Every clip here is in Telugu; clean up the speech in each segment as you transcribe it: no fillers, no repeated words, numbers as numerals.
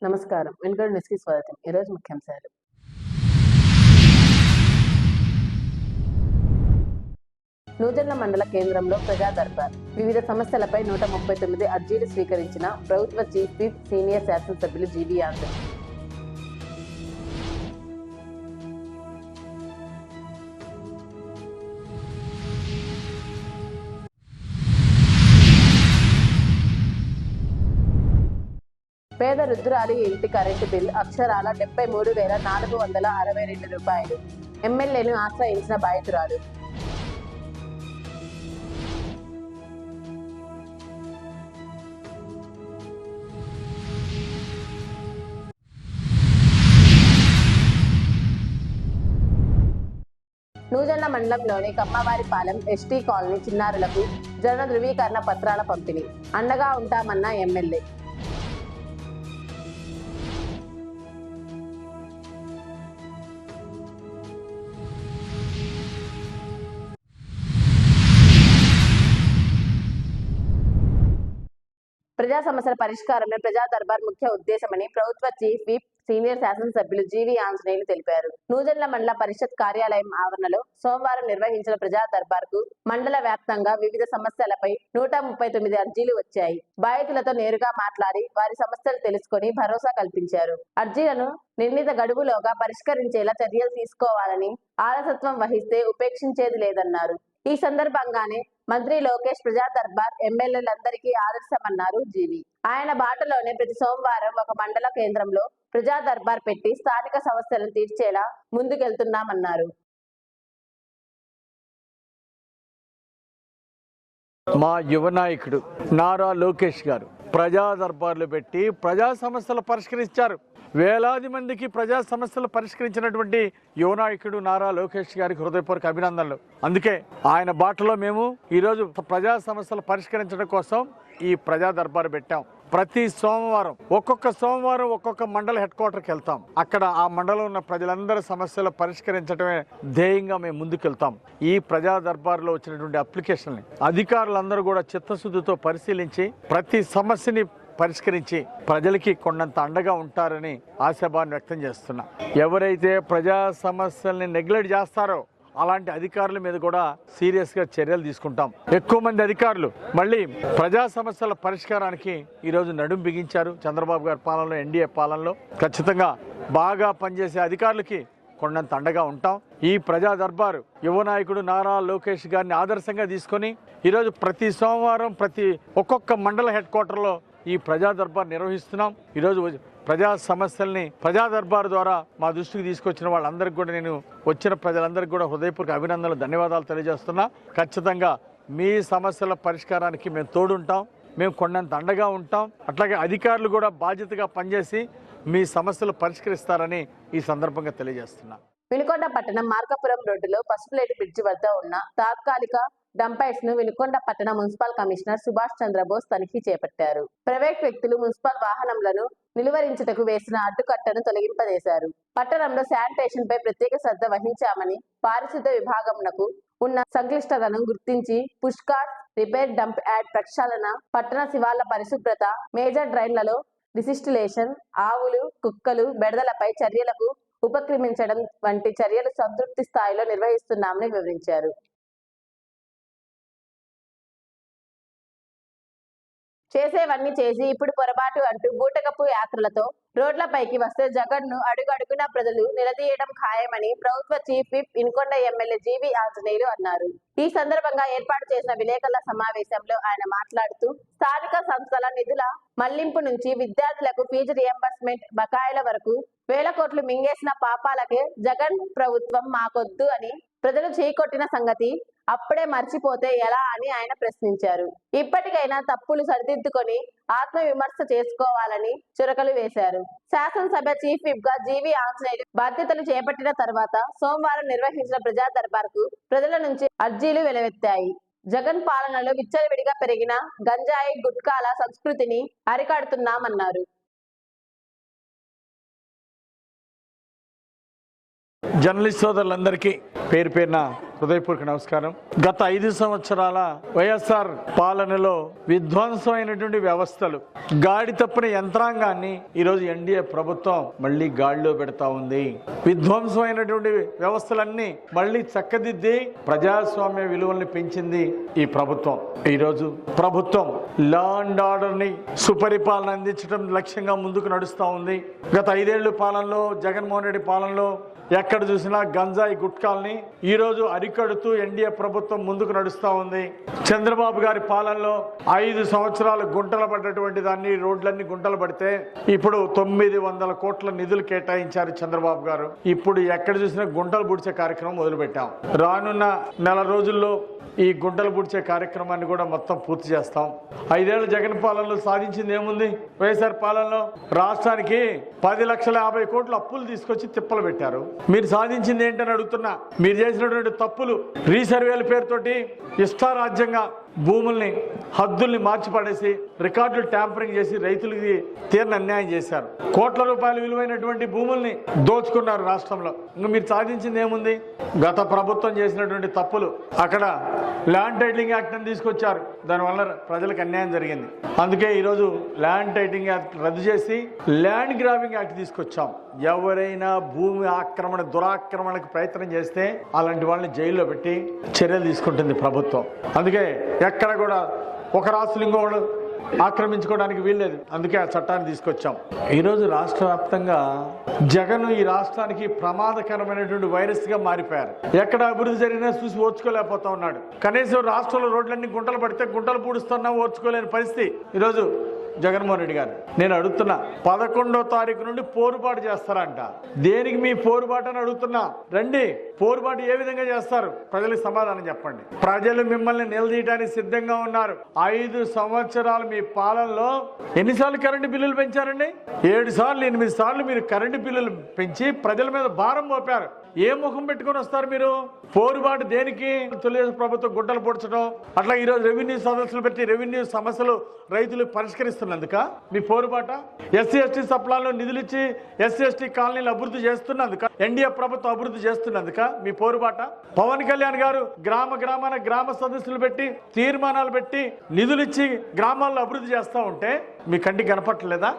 నమస్కారం. వెనుగొండ న్యూస్‌కి స్వాగతం. ఈరోజు ముఖ్యాంశాలు. నూజెండ్ల మండల కేంద్రంలో ప్రజా దర్బార్. వివిధ సమస్యలపై 139 అర్జీలు స్వీకరించిన ప్రభుత్వ చీఫ్ విప్ సీనియర్ శాసనసభ్యులు జీవీ ఆంజనేయులు. పేద వృద్ధురాలి ఇంటి కరెంటు బిల్ అక్షరాల 73,462 రూపాయలు. ఎమ్మెల్యేను ఆశ్రయించిన బాధితురాలు. నూజెండ్ల మండలంలోని కమ్మవారిపాలెం ఎస్టీ కాలనీ చిన్నారులకు జన ధృవీకరణ పత్రాల పంపిణీ. అండగా ఉంటామన్న ఎమ్మెల్యే. ప్రజా సమస్యల పరిష్కారమే ప్రజా దర్బార్ ముఖ్య ఉద్దేశమని ప్రభుత్వ చీఫ్ విప్ సీనియర్ శాసనసభ్యులు జీవీ ఆంజనేయులు తెలిపారు. నూజెండ్ల మండల పరిషత్ కార్యాలయం ఆవరణలో సోమవారం నిర్వహించిన ప్రజా దర్బార్ కు మండల వ్యాప్తంగా వివిధ సమస్యలపై 139 అర్జీలు వచ్చాయి. బాధితులతో నేరుగా మాట్లాడి వారి సమస్యలు తెలుసుకొని భరోసా కల్పించారు. అర్జీలను నిర్ణీత గడువులోగా పరిష్కరించేలా చర్యలు తీసుకోవాలని, ఆలసత్వం వహిస్తే ఉపేక్షించేది లేదన్నారు. ఈ సందర్భంగానే మంత్రి లోకేష్ ప్రజా దర్బార్ ఎమ్మెల్యేలందరికీ ఆదర్శమన్నారు జీవి. ఆయన బాటలోనే ప్రతి సోమవారం ఒక మండల కేంద్రంలో ప్రజా దర్బార్ పెట్టి స్థానిక సమస్యలను తీర్చేలా ముందుకెళ్తున్నామన్నారు. మా యువ నాయకుడు నారా లోకేష్ గారు ప్రజా దర్బార్లు పెట్టి ప్రజా సమస్యలు పరిష్కరించారు. వేలాది మందికి ప్రజా సమస్యలు పరిష్కరించినటువంటి యువ నాయకుడు నారా లోకేష్ గారికి హృదయపూర్వక అభినందనలు. అందుకే ఆయన బాటలో మేము ఈరోజు ప్రజా సమస్యలు పరిష్కరించడం కోసం ఈ ప్రజా దర్బారు పెట్టాం. ప్రతి సోమవారం ఒక్కొక్క మండల హెడ్ క్వార్టర్కి వెళ్తాం. అక్కడ ఆ మండలం ఉన్న ప్రజలందరి సమస్యలు పరిష్కరించడమే ధ్యేయంగా మేము ముందుకెళ్తాం. ఈ ప్రజా దర్బార్లో వచ్చినటువంటి అప్లికేషన్ని అధికారులందరూ కూడా చిత్తశుద్ధితో పరిశీలించి ప్రతి సమస్యని పరిష్కరించి ప్రజలకి కొండంత అండగా ఉంటారని ఆశాభావం వ్యక్తం చేస్తున్నా. ఎవరైతే ప్రజా సమస్యల్ని నెగ్లెక్ట్ చేస్తారో అలాంటి అధికారుల మీద కూడా సీరియస్ గా చర్యలు తీసుకుంటాం. ఎక్కువ మంది అధికారులు మళ్ళీ ప్రజా సమస్యల పరిష్కారానికి ఈరోజు నడుం బిగించారు. చంద్రబాబు గారి పాలనలో, ఎన్డీఏ పాలనలో ఖచ్చితంగా బాగా పనిచేసే అధికారులకి కొండంత అండగా ఉంటాం. ఈ ప్రజా దర్బారు యువ నాయకుడు నారా లోకేష్ గారిని ఆదర్శంగా తీసుకొని ఈరోజు ప్రతి సోమవారం ఒక్కొక్క మండల హెడ్ క్వార్టర్లో ఈ ప్రజా దర్బార్ నిర్వహిస్తున్నాం. ఈరోజు ప్రజా సమస్యల్ని ప్రజా దర్బార్ ద్వారా మా దృష్టికి తీసుకొచ్చిన వాళ్ళందరికీ కూడా నేను వచ్చిన ప్రజలందరికీ కూడా హృదయపూర్వక అభినందనలు, ధన్యవాదాలు తెలియజేస్తున్నా. ఖచ్చితంగా మీ సమస్యల పరిష్కారానికి మేము తోడుంటాం, మేము కొండంత అండగా ఉంటాం. అట్లాగే అధికారులు కూడా బాధ్యతగా పనిచేసి మీ సమస్యలు పరిష్కరిస్తారని ఈ సందర్భంగా తెలియజేస్తున్నా. వినుకొండ పట్టణం మార్కాపురం రోడ్డులో పసుపులేటి బ్రిడ్జి వద్ద ఉన్న తాత్కాలిక డంపైట్స్ ను వినుకొండ పట్టణ మున్సిపల్ కమిషనర్ సుభాష్ చంద్రబోస్ తనిఖీ చేపట్టారు. ప్రైవేట్ వ్యక్తులు మున్సిపల్ వాహనములను నిలువరించుటకు వేసిన అడ్డుకట్టను తొలగింపజేశారు. పట్టణంలో శానిటేషన్ పై ప్రత్యేక శ్రద్ధ వహించామని, పారిశుద్ధ విభాగమునకు ఉన్న సంక్లిష్టతను గుర్తించి పుష్కార్ రిపేర్ డంప్ యార్డ్ ప్రక్షాళన, పట్టణ శివార్ల పరిశుభ్రత, మేజర్ డ్రైన్లలో డిసిస్టిలేషన్, ఆవులు కుక్కలు బెడదలపై చర్యలకు ఉపక్రమించడం వంటి చర్యలు సంతృప్తి స్థాయిలో నిర్వహిస్తున్నామని వివరించారు. చేసేవన్నీ చేసి ఇప్పుడు పొరపాటు అంటూ బూటకపు యాత్రలతో రోడ్లపైకి వస్తే జగన్ను అడుగడుగునా ప్రజలు నిలదీయడం ఖాయమని ప్రభుత్వ chief whip Vinukonda MLA GV Anjaneyulu అన్నారు. ఈ సందర్భంగా ఏర్పాటు చేసిన విలేకరుల సమావేశంలో ఆయన మాట్లాడుతూ స్థానిక సంస్థల నిధుల మళ్లింపు నుంచి విద్యార్థులకు ఫీజు రియంబర్స్మెంట్ బకాయిల వరకు వేల కోట్లు మింగేసిన పాపాలకే జగన్ ప్రభుత్వం మాకొద్దు అని ప్రజలు చీకొట్టిన సంగతి అప్పుడే మర్చిపోతే ఎలా అని ఆయన ప్రశ్నించారు. ఇప్పటికైనా తప్పులు సరిదిద్దుకొని ఆత్మవిమర్శ చేసుకోవాలని చురకలు వేశారు. శాసనసభ చీఫ్ విప్ గా జీవీ ఆంజనేయులు బాధ్యతలు చేపట్టిన తర్వాత సోమవారం నిర్వహించిన ప్రజా దర్బార్ కు ప్రజల నుంచి అర్జీలు వెలువెత్తాయి. జగన్ పాలనలో విచ్చలవిడిగా పెరిగిన గంజాయి గుట్కాల సంస్కృతిని అరికడుతున్నామన్నారు. జర్నలిస్ట్ సోదరులందరికీ పేరు పేరున హృదయపూర్వక నమస్కారం. గత 5 సంవత్సరాల వైఎస్ఆర్ పాలనలో విధ్వంసమైనటువంటి వ్యవస్థలు, గాడి తప్పిన యంత్రాంగాన్ని ఈరోజు ఎన్డీఏ ప్రభుత్వం మళ్ళీ గాడిలో పెడతా ఉంది. విధ్వంసమైనటువంటి వ్యవస్థలన్నీ మళ్ళీ చక్కదిద్ది ప్రజాస్వామ్య విలువల్ని పెంచింది ఈ ప్రభుత్వం. ఈరోజు ప్రభుత్వం లా అండ్ ఆర్డర్ ని సుపరిపాలన అందించడం లక్ష్యంగా ముందుకు నడుస్తూ ఉంది. గత 5 ఏళ్ల పాలనలో, జగన్మోహన్ రెడ్డి పాలనలో ఎక్కడ చూసినా గంజాయి గుట్కాల్ని ఈరోజు అరికడుతూ ఎన్డీఏ ప్రభుత్వం ముందుకు నడుస్తూ ఉంది. చంద్రబాబు గారి పాలనలో 5 సంవత్సరాలు గుంటలు పడ్డటువంటి దాన్ని, రోడ్లన్నీ గుంటలు పడితే ఇప్పుడు 900 కోట్ల నిధులు కేటాయించారు చంద్రబాబు గారు. ఇప్పుడు ఎక్కడ చూసినా గుంటలు పూడ్చే కార్యక్రమం మొదలుపెట్టాం. రానున్న నెల రోజుల్లో ఈ గుంటలు పూడ్చే కార్యక్రమాన్ని కూడా మొత్తం పూర్తి చేస్తాం. 5 ఏళ్ల జగన్ పాలనలో సాధించింది ఏముంది? వైఎస్ఆర్ పాలనలో రాష్ట్రానికి 10,50,000 కోట్ల అప్పులు తీసుకొచ్చి తిప్పలు పెట్టారు. మీరు సాధించింది ఏంటని అడుగుతున్నా. మీరు చేసినటువంటి తప్పులు, రీసర్వేల పేరుతోటి ఇష్టారాజ్యంగా భూముల్ని, హద్దుల్ని మార్చి పడేసి, రికార్డులు ట్యాంపరింగ్ చేసి రైతులకి తీరని అన్యాయం చేశారు. కోట్ల రూపాయల విలువైనటువంటి భూముల్ని దోచుకున్నారు రాష్ట్రంలో. ఇంకా మీరు సాధించింది ఏముంది? గత ప్రభుత్వం చేసినటువంటి తప్పులు, అక్కడ ల్యాండ్ టైటిలింగ్ యాక్ట్ అని తీసుకొచ్చారు. దానివల్ల ప్రజలకు అన్యాయం జరిగింది. అందుకే ఈరోజు ల్యాండ్ టైటిలింగ్ యాక్ట్ రద్దు చేసి ల్యాండ్ గ్రాబింగ్ యాక్ట్ తీసుకొచ్చాం. ఎవరైనా భూమి ఆక్రమణ, దురాక్రమణకు ప్రయత్నం చేస్తే అలాంటి వాళ్ళని జైల్లో పెట్టి చర్యలు తీసుకుంటుంది ప్రభుత్వం. అందుకే ఎక్కడ కూడా ఒక రాష్ట్రం ఇంకొకడు ఆక్రమించుకోవడానికి వీల్లేదు. అందుకే ఆ చట్టాన్ని తీసుకొచ్చాం. ఈరోజు రాష్ట్ర వ్యాప్తంగా జగన్ ఈ రాష్ట్రానికి ప్రమాదకరమైనటువంటి వైరస్ గా మారిపోయారు. ఎక్కడ అభివృద్ధి జరిగినా చూసి ఓర్చుకోలేకపోతా ఉన్నాడు. కనీసం రాష్ట్రంలో రోడ్లన్నీ గుంటలు పడితే గుంటలు పూడుస్తున్నా ఓర్చుకోలేని పరిస్థితి ఈరోజు జగన్మోహన్ రెడ్డి గారు. నేను అడుగుతున్నా, 11వ తారీఖు నుండి పోరుబాటు చేస్తారంట. దేనికి మీ పోరుబాటు అని అడుగుతున్నా. రండి, పోరుబాటు ఏ విధంగా చేస్తారు? ప్రజలకు సమాధానం చెప్పండి. ప్రజలు మిమ్మల్ని నిలదీయడానికి సిద్ధంగా ఉన్నారు. 5 సంవత్సరాలు మీ పాలనలో ఎన్నిసార్లు కరెంటు బిల్లులు పెంచారండి? 7 సార్లు, 8 సార్లు మీరు కరెంటు బిల్లులు పెంచి ప్రజల మీద భారం మోపారు. ఏ ముఖం పెట్టుకొని వస్తారు మీరు? పోరుబాటు దేనికి? తెలుగుదేశం ప్రభుత్వం గుంటలు పొడ్చడం, అట్లా ఈరోజు రెవెన్యూ సదస్సులు పెట్టి రెవెన్యూ సమస్యలు రైతులు పరిష్కరిస్తున్నందుక మీ పోరుబాట? ఎస్సీ ఎస్టీ సప్లాన్లో నిధులు ఇచ్చి ఎస్సీ ఎస్టీ కాలనీలు అభివృద్ధి చేస్తున్నందుక, ఎన్డీఏ ప్రభుత్వం అభివృద్ధి చేస్తున్నందుక మీ పోరుబాట? పవన్ కళ్యాణ్ గారు గ్రామాన గ్రామ సదస్సులు పెట్టి, తీర్మానాలు పెట్టి, నిధులు ఇచ్చి గ్రామాల్లో అభివృద్ధి చేస్తూ ఉంటే మీ కంటికి కనపట్టలేదా?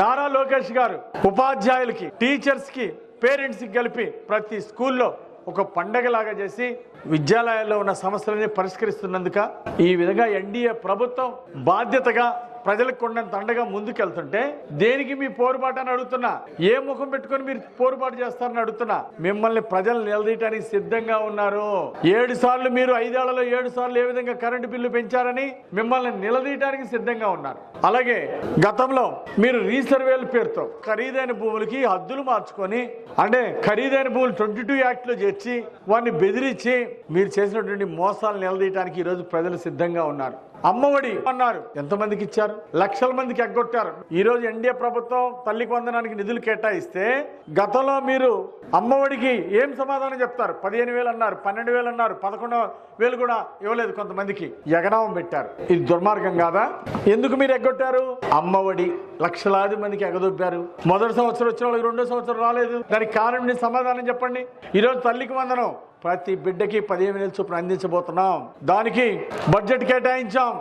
నారా లోకేష్ గారు ఉపాధ్యాయులకి, టీచర్స్ కి, పేరెంట్స్కి కలిపి ప్రతి స్కూల్లో ఒక పండగలాగా చేసి విద్యాలయాల్లో ఉన్న సమస్యలని పరిష్కరిస్తున్నందుక ఈ విధంగా ఎన్డీఏ ప్రభుత్వం బాధ్యతగా ప్రజలకు కొండంత అండగా ముందుకెళ్తుంటే దేనికి మీ పోరుబాటు అని అడుగుతున్నా. ఏ ముఖం పెట్టుకొని మీరు పోరుబాటు చేస్తారని అడుగుతున్నా. మిమ్మల్ని ప్రజలు నిలదీయడానికి సిద్ధంగా ఉన్నారు. 7 సార్లు మీరు 5 ఏళ్లలో 7 సార్లు ఏ విధంగా కరెంటు బిల్లు పెంచారని మిమ్మల్ని నిలదీయడానికి సిద్ధంగా ఉన్నారు. అలాగే గతంలో మీరు రీసర్వేల పేరుతో ఖరీదైన భూములకి హద్దులు మార్చుకొని, అంటే ఖరీదైన భూములు 22 యాక్ట్లో చేర్చి వారిని బెదిరించి మీరు చేసినటువంటి మోసాలు నిలదీయడానికి ఈరోజు ప్రజలు సిద్ధంగా ఉన్నారు. అమ్మఒడి అన్నారు, ఎంతమందికి ఇచ్చారు? లక్షల మందికి ఎగ్గొట్టారు. ఈ రోజు ఎన్డీఏ ప్రభుత్వం తల్లికి వందనానికి నిధులు కేటాయిస్తే గతంలో మీరు అమ్మఒడికి ఏం సమాధానం చెప్తారు? 15,000 అన్నారు, 12,000 అన్నారు, 11,000 కూడా ఇవ్వలేదు. కొంతమందికి ఎగనామం పెట్టారు. ఇది దుర్మార్గం కాదా? ఎందుకు మీరు ఎగ్గొట్టారు? అమ్మఒడి లక్షలాది మందికి ఎగదొబ్బారు. మొదటి సంవత్సరం వచ్చిన వాళ్ళకి 2వ సంవత్సరం రాలేదు. దానికి కారణం సమాధానం చెప్పండి. ఈరోజు తల్లికి వందనం ప్రతి బిడ్డకి 15,000 చొప్పున అందించబోతున్నాం. దానికి బడ్జెట్ కేటాయించాం.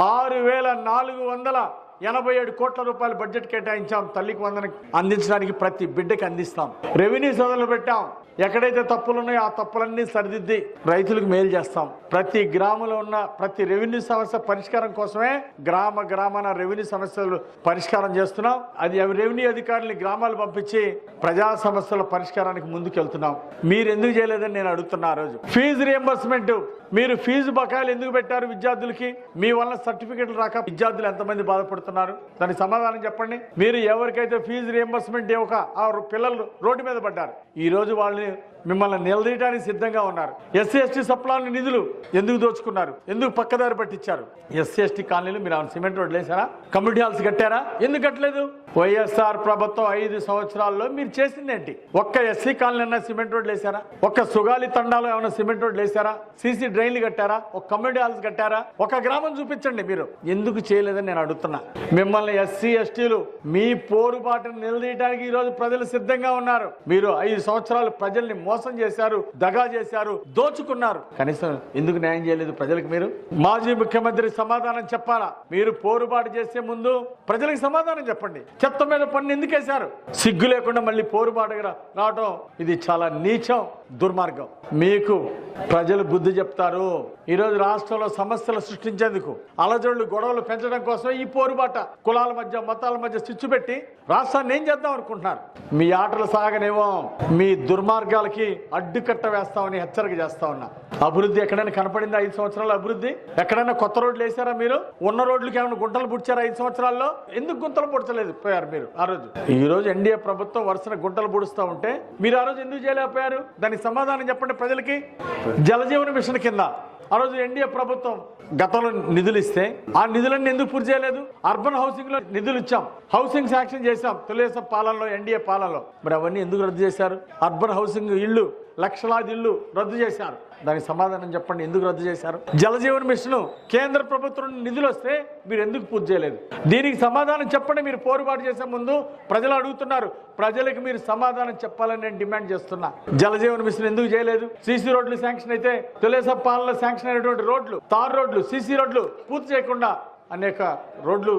6,487 కోట్ల రూపాయలు బడ్జెట్ కేటాయించాం. తల్లికి వందనం అందించడానికి ప్రతి బిడ్డకి అందిస్తాం. రెవెన్యూ సోదరులు పెట్టాం. ఎక్కడైతే తప్పులు ఉన్నాయో ఆ తప్పులన్నీ సరిదిద్ది రైతులకు మేలు చేస్తాం. ప్రతి గ్రామంలో ఉన్న ప్రతి రెవెన్యూ సమస్య పరిష్కారం కోసమే గ్రామాన రెవెన్యూ సమస్యలు పరిష్కారం చేస్తున్నాం. అది రెవెన్యూ అధికారులని గ్రామాలు పంపించి ప్రజా సమస్యల పరిష్కారానికి ముందుకెళ్తున్నాం. మీరు ఎందుకు చేయలేదని నేను అడుగుతున్నా. ఆ రోజు ఫీజు రియంబర్స్మెంట్, మీరు ఫీజు బకాయిలు ఎందుకు పెట్టారు విద్యార్థులకి? మీ వల్ల సర్టిఫికెట్లు రాక విద్యార్థులు ఎంతమంది బాధపడుతున్నారు? దానికి సమాధానం చెప్పండి. మీరు ఎవరికైతే ఫీజు రియంబర్స్మెంట్ ఇవ్వక ఆ పిల్లలు రోడ్డు మీద పడ్డారు, ఈ రోజు వాళ్ళని మిమ్మల్ని నిలదీయడానికి సిద్ధంగా ఉన్నారు. ఎస్సీ ఎస్టీ సప్లాన్ నిధులు ఎందుకు దోచుకున్నారు? ఎందుకు పక్కదారి పట్టించారు? ఎస్సీ ఎస్టీ కాలనీలు మీరు సిమెంట్ రోడ్లు వేసారా? కమ్యూనిటీ హాల్స్ కట్టారా? ఎందుకు కట్టలేదు? వైఎస్ఆర్ ప్రభుత్వం 5 సంవత్సరాల్లో మీరు చేసిందేంటి? ఒక్క ఎస్సీ కాలనీ అన్న సిమెంట్ రోడ్లు వేసారా? ఒక్క సుగాలి తండాలో ఏమైనా సిమెంట్ రోడ్లు వేసారా? సీసీ డ్రైన్లు కట్టారా? ఒక కమ్యూనిటీ హాల్స్ కట్టారా? ఒక గ్రామం చూపించండి. మీరు ఎందుకు చేయలేదని నేను అడుగుతున్నా. మిమ్మల్ని ఎస్సీ ఎస్టీలు మీ పోరుబాటును నిలదీయడానికి ఈ రోజు ప్రజలు సిద్ధంగా ఉన్నారు. మీరు 5 సంవత్సరాలు ప్రజల్ని మోసం చేశారు, దగా చేశారు, దోచుకున్నారు. కనీసం ఎందుకు న్యాయం చేయలేదు ప్రజలకు? మీరు మాజీ ముఖ్యమంత్రి సమాధానం చెప్పాలా? మీరు పోరుబాటు చేసే ముందు ప్రజలకు సమాధానం చెప్పండి. చెత్త మీద పన్ను ఎందుకు వేశారు? సిగ్గు లేకుండా మళ్ళీ పోరుబాటుగా రావడం ఇది చాలా నీచం, దుర్మార్గం. మీకు ప్రజలు బుద్ధి చెప్తారు. ఈరోజు రాష్ట్రంలో సమస్యలు సృష్టించేందుకు, అలజడులు గొడవలు పెంచడం కోసం ఈ పోరుబాట కులాల మధ్య మతాల మధ్య చిచ్చు పెట్టి రాష్ట్రాన్ని ఏం చేద్దాం అనుకుంటున్నారు? మీ ఆటలు సాగనేమో, మీ దుర్మార్గాలకి అడ్డుకట్ట వేస్తామని హెచ్చరిక చేస్తా ఉన్నా. అభివృద్ధి ఎక్కడైనా కనపడిందా? 5 సంవత్సరాల అభివృద్ధి ఎక్కడైనా కొత్త రోడ్లు వేసారా? మీరు ఉన్న రోడ్లకి ఏమైనా గుంటలు పుడిచారా 5 సంవత్సరాల్లో? ఎందుకు గుంతలు పుడచలేదు పోయారు మీరు ఆ రోజు? ఈ రోజు ఎన్డీఏ ప్రభుత్వం వరుసన గుంటలు పుడుస్తూ ఉంటే మీరు ఆ రోజు ఎందుకు చేయలేకపోయారు? దానికి సమాధానం చెప్పండి ప్రజలకి. జలజీవన మిషన్ కింద ఆ రోజు ఎన్డీఏ ప్రభుత్వం గతంలో నిధులు ఇస్తే ఆ నిధులన్నీ ఎందుకు పూర్తి చేయలేదు? అర్బన్ హౌసింగ్ లో నిధులు ఇచ్చాం, హౌసింగ్ శాంక్షన్ చేశాం తెలుగుదేశం పాలనలో, ఎన్డీఏ పాలనలో. మరి అవన్నీ ఎందుకు రద్దు చేశారు? అర్బన్ హౌసింగ్ ఇళ్ళు, లక్షలాది ఇళ్ళు రద్దు చేశారు. దానికి సమాధానం చెప్పండి, ఎందుకు రద్దు చేశారు? జలజీవన మిషన్ కేంద్ర ప్రభుత్వం నిధులు వస్తే మీరు ఎందుకు పూర్తి చేయలేదు? దీనికి సమాధానం చెప్పండి. మీరు పోరుబాటు చేసే ముందు ప్రజలు అడుగుతున్నారు. ప్రజలకు మీరు సమాధానం చెప్పాలని నేను డిమాండ్ చేస్తున్నా. జలజీవన మిషన్ ఎందుకు చేయలేదు? సీసీ రోడ్లు శాంక్షన్ అయితే తెలుగుదేశం పాలనలో శాంక్షన్ అయినటువంటి రోడ్లు, తార్ రోడ్లు, సీసీ రోడ్లు పూర్తి చేయకుండా అనేక రోడ్లు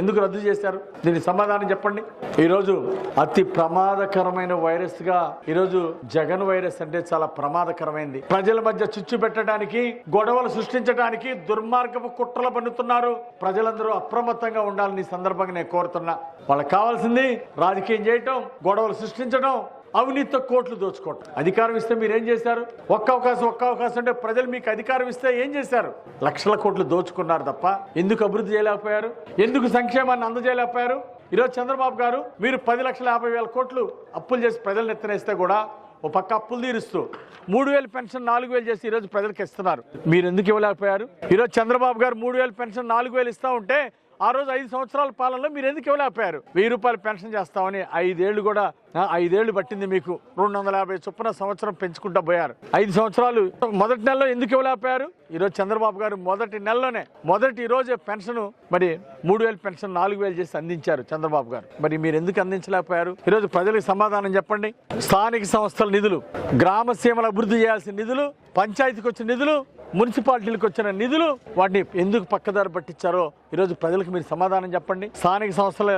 ఎందుకు రద్దు చేశారు? దీనికి సమాధానం చెప్పండి. ఈరోజు అతి ప్రమాదకరమైన వైరస్ గా ఈరోజు జగన్ వైరస్ అంటే చాలా ప్రమాదకరమైంది. ప్రజల మధ్య చిచ్చు పెట్టడానికి, గొడవలు సృష్టించడానికి దుర్మార్గపు కుట్రలు పన్నుతున్నారు. ప్రజలందరూ అప్రమత్తంగా ఉండాలని ఈ సందర్భంగా నేను కోరుతున్నా. వాళ్ళకి కావాల్సింది రాజకీయం చేయటం, గొడవలు సృష్టించడం, అవినీతితో కోట్లు దోచుకోవటం. అధికారం ఇస్తే మీరేం చేశారు? ఒక్క అవకాశం అంటే ప్రజలు మీకు అధికారం ఇస్తే ఏం చేశారు? లక్షల కోట్లు దోచుకున్నారు తప్ప ఎందుకు అభివృద్ధి చేయలేకపోయారు? ఎందుకు సంక్షేమాన్ని అందజేయలేకపోయారు? ఈరోజు చంద్రబాబు గారు మీరు 10,50,000 కోట్లు అప్పులు చేసి ప్రజలను ఎత్తనేస్తే కూడా ఓ పక్క అప్పులు తీరుస్తూ 3,000 పెన్షన్ 4,000 చేసి ఈరోజు ప్రజలకు ఇస్తున్నారు. మీరు ఎందుకు ఇవ్వలేకపోయారు? ఈరోజు చంద్రబాబు గారు 3,000 పెన్షన్ 4,000 ఇస్తా ఉంటే ఆ రోజు 5 సంవత్సరాల పాలనలో మీరు ఎందుకు ఇవ్వలేకపోయారు? 1,000 రూపాయలు పెన్షన్ చేస్తామని 5 ఏళ్లు కూడా 5 ఏళ్లు పట్టింది మీకు. 250 చొప్పున సంవత్సరం పెంచుకుంటూ పోయారు. 5 సంవత్సరాలు మొదటి నెలలో ఎందుకు ఇవ్వలేకపోయారు? ఈరోజు చంద్రబాబు గారు మొదటి నెలలోనే ఈ రోజు పెన్షన్ మరి 3,000 పెన్షన్ 4,000 చేసి అందించారు చంద్రబాబు గారు. మరి మీరు ఎందుకు అందించలేకపోయారు? ఈరోజు ప్రజలకు సమాధానం చెప్పండి. స్థానిక సంస్థల నిధులు, గ్రామ సీమలు అభివృద్ధి చేయాల్సిన నిధులు, పంచాయతీకి వచ్చిన నిధులు, మున్సిపాలిటీలకు వచ్చిన నిధులు, వాటిని ఎందుకు పక్కదారి పట్టించారో ఈరోజు ప్రజలకు మీరు సమాధానం చెప్పండి. స్థానిక సంస్థల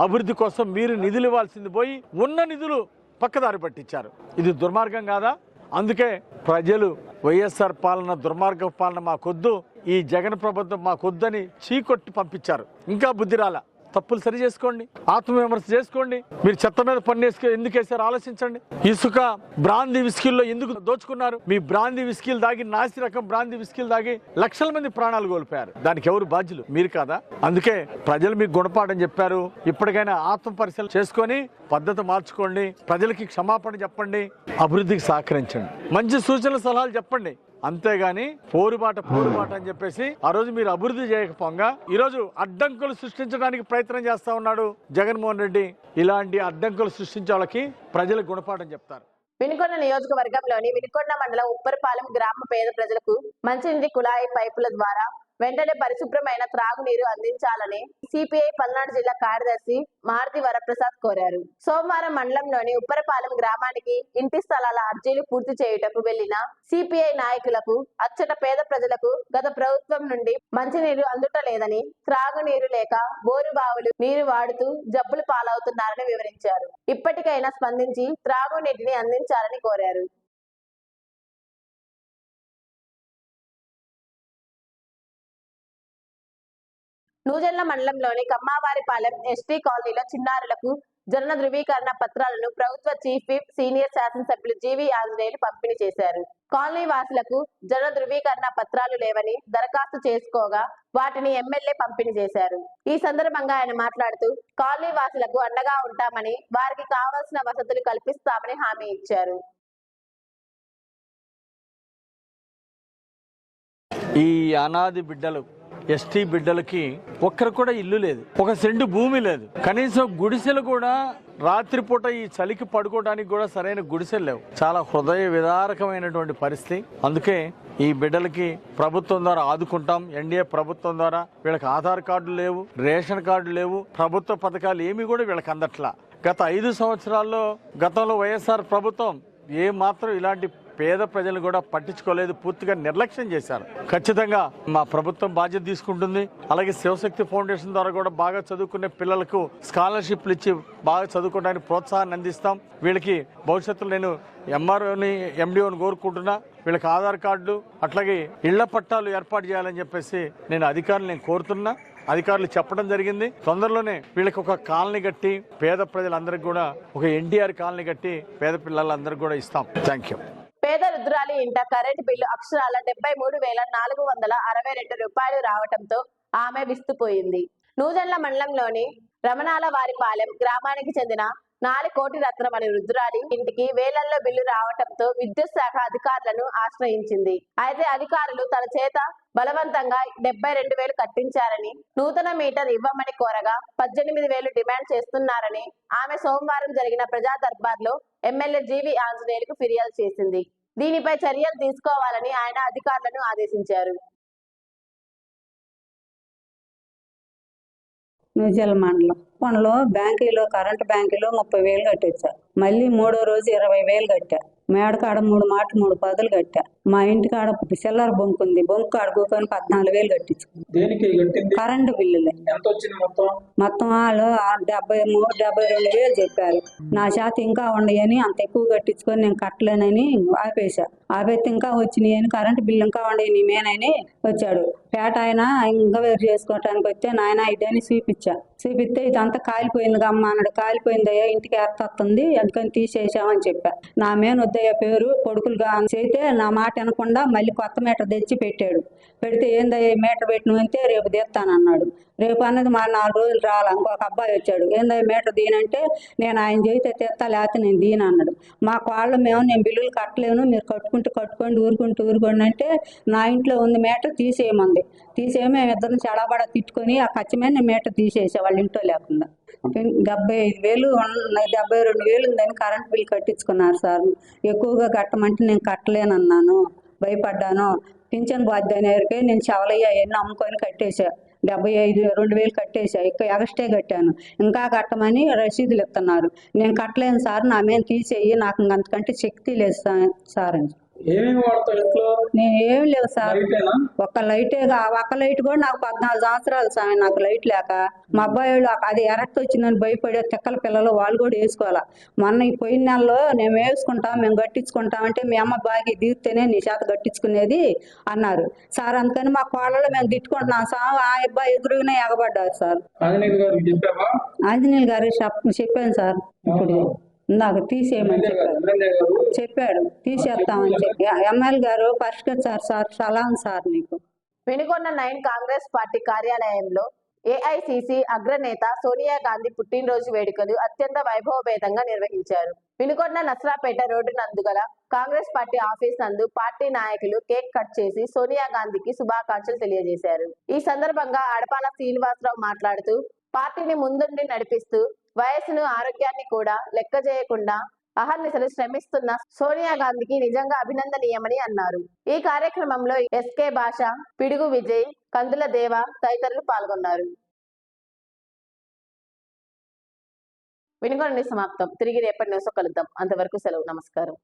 అభివృద్ధి కోసం మీరు నిధులు ఇవ్వాల్సింది పోయి ఉన్న నిధులు పక్కదారి పట్టించారు. ఇది దుర్మార్గం కాదా? అందుకే ప్రజలు వైఎస్ఆర్ పాలన, దుర్మార్గ పాలన మాకొద్దు, ఈ జగన్ ప్రభుత్వం మాకొద్దని చీకొట్టి పంపించారు. ఇంకా బుద్ధి రాలా. తప్పులు సరి చేసుకోండి, ఆత్మవిమర్శ చేసుకోండి. మీరు చెత్త మీద పన్ను ఎందుకు వేసారు ఆలోచించండి. ఇసుక, బ్రాందీ విస్కీల్లో ఎందుకు దోచుకున్నారు? మీ బ్రాందీ విస్కీలు దాగి, నాసి రకం బ్రాందీ విస్కీలు దాగి లక్షల మంది ప్రాణాలు కోల్పోయారు. దానికి ఎవరు బాధ్యులు? మీరు కాదా? అందుకే ప్రజలు మీకు గుణపాఠం చెప్పారు. ఇప్పటికైనా ఆత్మ పరిశీలన చేసుకొని పద్ధతి మార్చుకోండి. ప్రజలకి క్షమాపణ చెప్పండి, అభివృద్ధికి సహకరించండి, మంచి సూచనలు సలహాలు చెప్పండి. అంతేగాని పోరుబాట అని చెప్పేసి ఆ రోజు మీరు అభివృద్ధి చేయకపోగా ఈరోజు అడ్డంకులు సృష్టించడానికి ప్రయత్నం చేస్తా ఉన్నాడు జగన్మోహన్ రెడ్డి. ఇలాంటి అడ్డంకులు సృష్టించే వాళ్ళకి ప్రజలు గుణపాఠం చెప్తారు. వినుకొండ నియోజకవర్గంలోని వినుకొండ మండలం ఉప్పరపాలెం గ్రామ పేద ప్రజలకు మంచినీటి కుళాయి పైపుల ద్వారా వెంటనే పరిశుభ్రమైన త్రాగునీరు అందించాలని సిపిఐ పల్నాడు జిల్లా కార్యదర్శి మారుతి వరప్రసాద్ కోరారు. సోమవారం మండలంలోని ఉప్పరపాలెం గ్రామానికి ఇంటి స్థలాల అర్జీలు పూర్తి చేయుటకు వెళ్లిన సిపిఐ నాయకులకు అచ్చట పేద ప్రజలకు గత ప్రభుత్వం నుండి మంచినీరు అందుటలేదని, త్రాగునీరు లేక బోరు బావులు నీరు వాడుతూ జబ్బులు పాలవుతున్నారని వివరించారు. ఇప్పటికైనా స్పందించి త్రాగునీటిని అందించాలని కోరారు. నూజెండ్ల మండలంలోని కమ్మావారిపాలెం ఎస్టీ కాలనీలో చిన్నారులకు జనన ధృవీకరణ పత్రాలను ప్రభుత్వ చీఫ్ విప్ సీనియర్ శాసనసభ్యులు జీవి ఆంజనేయులు పంపిణీ చేశారు. కాలనీ వాసులకు జనన ధృవీకరణ పత్రాలు లేవని దరఖాస్తు చేసుకోగా వాటిని ఎమ్మెల్యే పంపిణీ చేశారు. ఈ సందర్భంగా ఆయన మాట్లాడుతూ కాలనీ వాసులకు అండగా ఉంటామని, వారికి కావాల్సిన వసతులు కల్పిస్తామని హామీ ఇచ్చారు. ఈ అనాథి బిడ్డలు ఎస్టీ బిడ్డలకి ఒక్కరు కూడా ఇల్లు లేదు, ఒక సెంటు భూమి లేదు, కనీసం గుడిసెలు కూడా రాత్రిపూట ఈ చలికి పడుకోవడానికి కూడా సరైన గుడిసెలు లేవు. చాలా హృదయ విదారకమైనటువంటి పరిస్థితి. అందుకే ఈ బిడ్డలకి ప్రభుత్వం ద్వారా ఆదుకుంటాం. ఎన్డీఏ ప్రభుత్వం ద్వారా వీళ్ళకి ఆధార్ కార్డులు లేవు, రేషన్ కార్డులు లేవు, ప్రభుత్వ పథకాలు ఏమి కూడా వీళ్ళకి అందట్లా. గత 5 సంవత్సరాల్లో గతంలో వైఎస్ఆర్ ప్రభుత్వం ఏ మాత్రం ఇలాంటి పేద ప్రజలు కూడా పట్టించుకోలేదు, పూర్తిగా నిర్లక్ష్యం చేశారు. ఖచ్చితంగా మా ప్రభుత్వం బాధ్యత తీసుకుంటుంది. అలాగే శివశక్తి ఫౌండేషన్ ద్వారా కూడా బాగా చదువుకునే పిల్లలకు స్కాలర్షిప్లు ఇచ్చి బాగా చదువుకోవడానికి ప్రోత్సాహాన్ని అందిస్తాం. వీళ్ళకి భవిష్యత్తులో నేను ఎంఆర్ఓని ఎండిఓని కోరుకుంటున్నా. వీళ్ళకి ఆధార్ కార్డులు అట్లాగే ఇళ్ల పట్టాలు ఏర్పాటు చేయాలని చెప్పేసి నేను కోరుతున్నా. అధికారులు చెప్పడం జరిగింది. తొందరలోనే వీళ్ళకి ఒక కాలనీ కట్టి పేద ప్రజలందరికీ కూడా ఒక ఎన్టీఆర్ కాలనీ కట్టి పేద పిల్లలందరికీ కూడా ఇస్తాం. Thank you. పేద రుద్రాలి ఇంట కరెంటు బిల్లు అక్షరాల 73,462 రూపాయలు రావటంతో ఆమె విస్తుపోయింది. నూజెండ్ల మండలంలోని రమణాలవారిపాలెం గ్రామానికి చెందిన 4 కోటి రత్నం అనే రుద్రాలి ఇంటికి వేలల్లో బిల్లు రావటంతో విద్యుత్ శాఖ అధికారులను ఆశ్రయించింది. అయితే అధికారులు తన చేత బలవంతంగా 72,000 కట్టించారని, నూతన మీటర్ ఇవ్వమని కోరగా 18,000 డిమాండ్ చేస్తున్నారని ఆమె సోమవారం జరిగిన ప్రజా దర్బార్లో ఎమ్మెల్యే జీవి ఆంజనేయులకు ఫిర్యాదు చేసింది. దీనిపై చర్యలు తీసుకోవాలని ఆయన అధికారులను ఆదేశించారు. నూజెండ్ల మండలం పనులో బ్యాంకులో కరెంటు బ్యాంకులో 30,000 కట్టొచ్చా. మళ్ళీ 3వ రోజు 20,000 కట్టా. మేడకాడ 3 మాటలు 3 పదులు కట్టా. మా ఇంటికాడ చిల్లర బొంకు ఉంది, బొంకు కాడ కూకొని 14,000 కట్టించుకున్నాం. కరెంటు బిల్లులే మొత్తం వాళ్ళు 72,000 చెప్పారు. నా చేత ఇంకా ఉండయని అంత ఎక్కువ కట్టించుకొని నేను కట్టలేనని ఆపేశా. ఆపేస్తే ఇంకా వచ్చినాయని కరెంటు బిల్లు ఇంకా ఉండయి మేనని వచ్చాడు. పేట ఆయన ఇంకా వేరు చేసుకోవటానికి వస్తే నాయన ఇదని చూపిస్తే ఇదంతా కాలిపోయింది అమ్మ అన్నాడు. కాలిపోయిందయ్యా, ఇంటికి ఏర్తొస్తుంది, అందుకని తీసేసామని చెప్పా. నా మేన వద్దయ్య పేరు కొడుకులుగా చేస్తే నా మాట వినకుండా మళ్ళీ కొత్త మీటర్ తెచ్చి పెట్టాడు. పెడితే ఏందయ్యా మీటర్ పెట్టినంటే రేపు తీస్తానన్నాడు. రేపు అన్నది మా 4 రోజులు రావాలి. ఇంకొక అబ్బాయి వచ్చాడు. ఏందయ్యా మీటర్ దీనంటే నేను ఆయన చేస్తే తీస్తా లేకపోతే నేను దీని అన్నాడు. మా వాళ్ళు నేను బిల్లులు కట్టలేను, మీరు కట్టుకోండి ఊరుకోండి అంటే నా ఇంట్లో ఉంది మీటర్ తీసేయమంది. మేము ఇద్దరం చెడబడ తిట్టుకొని ఆ ఖచ్చితమైన మీటర్ తీసేసా వాళ్ళ ఇంట్లో లేకుండా. 75,000 72,000 ఉందని కరెంట్ బిల్ కట్టించుకున్నారు సార్. ఎక్కువగా కట్టమంటే నేను కట్టలేనన్నాను, భయపడ్డాను. పింఛన్ బాధ్యతకే నేను చవలయ్య ఎన్ని అమ్ముకొని కట్టేశా. 2,000 కట్టేశా. ఎగస్ట్రే కట్టాను. ఇంకా కట్టమని రసీదులు ఇస్తున్నారు. నేను కట్టలేను సార్, నా మీద తీసేయి, నాకు అంతకంటే శక్తి లేదు సార్ అని. నేను ఏం లేవు సార్, ఒక్క లైట్ కూడా నాకు 14 సంవత్సరాలు సార్. నాకు లైట్ లేక మా అబ్బాయి వాళ్ళు అది ఎరక్ట్ వచ్చిందని భయపడే తిక్కల పిల్లలు వాళ్ళు కూడా వేసుకోవాలా. మొన్న ఈ పోయిన నెలలో మేము మేము కట్టించుకుంటామంటే మీ అమ్మ బాగా తీరితేనే నీ చేత కట్టించుకునేది అన్నారు సార్. అందుకని మా కోళ్ళలో మేము తిట్టుకుంటున్నాం సార్. ఆ అబ్బాయి ఎదురుగానే ఎగబడ్డారు సార్. ఆంజనేయులు గారు చెప్పాను సార్. ఇప్పుడు ఇందాక తీసేయమని చెప్పాడు, తీసేస్తామని చెప్పి. ఎమ్మెల్యే గారు పరిష్కరించారు సార్. సలాం సార్ నీకు. వినుకొండ 9 కాంగ్రెస్ పార్టీ కార్యాలయంలో ఏఐసిసి అగ్రనేత సోనియా గాంధీ పుట్టినరోజు వేడుకలు అత్యంత వైభవపేతంగా నిర్వహించారు. వినుకొండ నసరాపేట రోడ్డు నందు గల కాంగ్రెస్ పార్టీ ఆఫీస్ నందు పార్టీ నాయకులు కేక్ కట్ చేసి సోనియా గాంధీకి శుభాకాంక్షలు తెలియజేశారు. ఈ సందర్భంగా అడపాల శ్రీనివాసరావు మాట్లాడుతూ పార్టీని ముందుండి నడిపిస్తూ వయసును ఆరోగ్యాన్ని కూడా లెక్క చేయకుండా అహర్నిశలు శ్రమిస్తున్న సోనియా గాంధీకి నిజంగా అభినందనీయమని అన్నారు. ఈ కార్యక్రమంలో ఎస్కే భాష, పిడుగు విజయ్, కందుల దేవ తదితరులు పాల్గొన్నారు. వినుకొండ సమాప్తం. తిరిగి రేపటి న్యూస్ కలుద్దాం. అంతవరకు సెలవు. నమస్కారం.